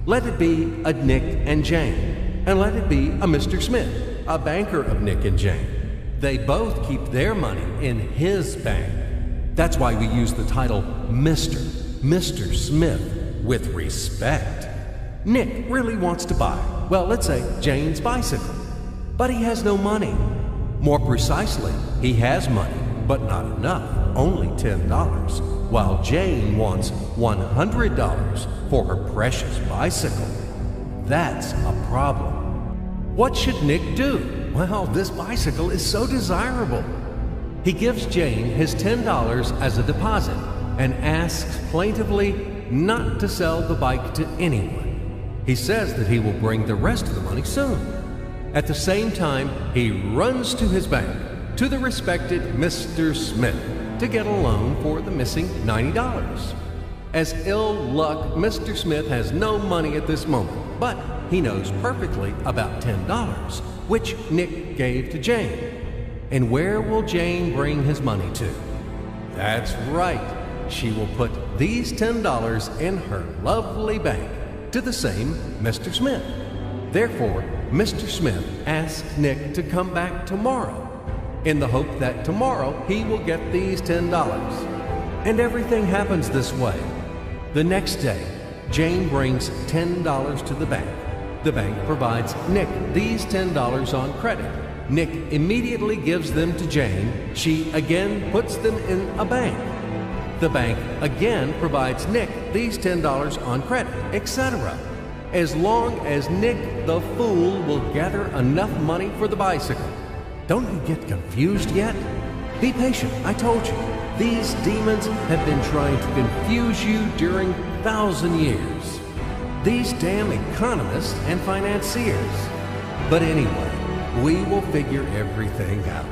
Let it be a Nick and Jane, and let it be a Mr. Smith, a banker of Nick and Jane. They both keep their money in his bank. That's why we use the title Mr. Smith with respect. Nick really wants to buy, well, let's say Jane's bicycle, but he has no money. More precisely, he has money, but not enough, only $10, while Jane wants $100 for her precious bicycle. That's a problem. What should Nick do? Well, this bicycle is so desirable. He gives Jane his $10 as a deposit and asks plaintively not to sell the bike to anyone. He says that he will bring the rest of the money soon. At the same time, he runs to his bank, to the respected Mr. Smith, to get a loan for the missing $90. As ill luck, Mr. Smith has no money at this moment, but he knows perfectly about $10, which Nick gave to Jane. And where will Jane bring his money to? That's right. She will put these $10 in her lovely bank to the same Mr. Smith. Therefore, Mr. Smith asks Nick to come back tomorrow in the hope that tomorrow he will get these $10. And everything happens this way. The next day, Jane brings $10 to the bank. The bank provides Nick these $10 on credit. Nick immediately gives them to Jane. She again puts them in a bank. The bank again provides Nick these $10 on credit, etc. As long as Nick the fool will gather enough money for the bicycle. Don't you get confused yet? Be patient, I told you. These demons have been trying to confuse you during 1,000 years. These damn economists and financiers. But anyway, we will figure everything out.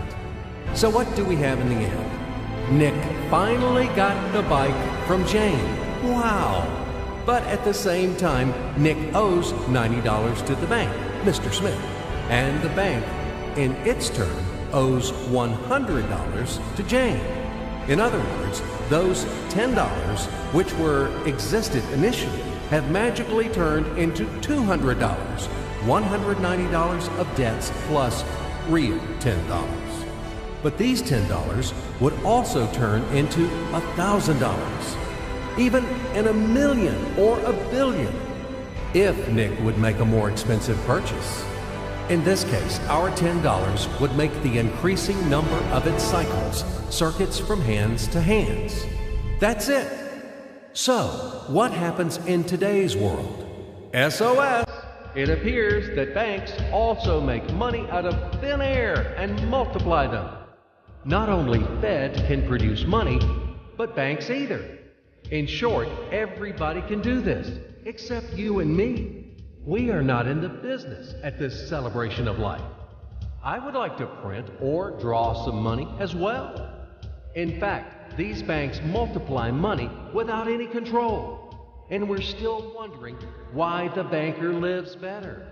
So what do we have in the end? Nick finally got the bike from Jane. Wow! But at the same time, Nick owes $90 to the bank, Mr. Smith. And the bank, in its turn, owes $100 to Jane. In other words, those $10, which existed initially, have magically turned into $200, $190 of debts plus real $10. But these $10 would also turn into $1,000, even in a million or a billion, if Nick would make a more expensive purchase. In this case, our $10 would make the increasing number of its cycles, circuits from hands to hands. That's it. So, what happens in today's world? SOS! It appears that banks also make money out of thin air and multiply them. Not only Fed can produce money, but banks either. In short, everybody can do this, except you and me. We are not in the business at this celebration of life. I would like to print or draw some money as well. In fact, these banks multiply money without any control. And we're still wondering why the banker lives better.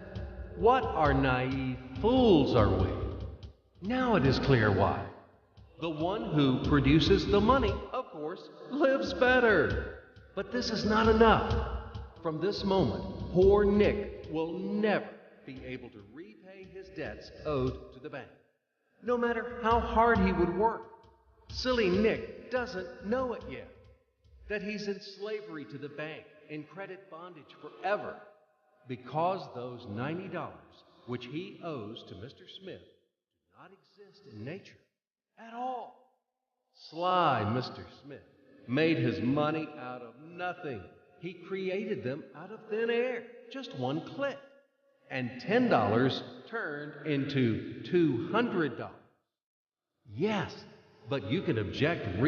What are naive fools are we? Now it is clear why. The one who produces the money, of course, lives better. But this is not enough. From this moment, poor Nick will never be able to repay his debts owed to the bank, no matter how hard he would work. Silly Nick doesn't know it yet, that he's in slavery to the bank, in credit bondage forever, because those $90, which he owes to Mr. Smith, do not exist in nature at all. Sly Mr. Smith made his money out of nothing. He created them out of thin air, just one click. And $10 turned into $200. Yes, but you can object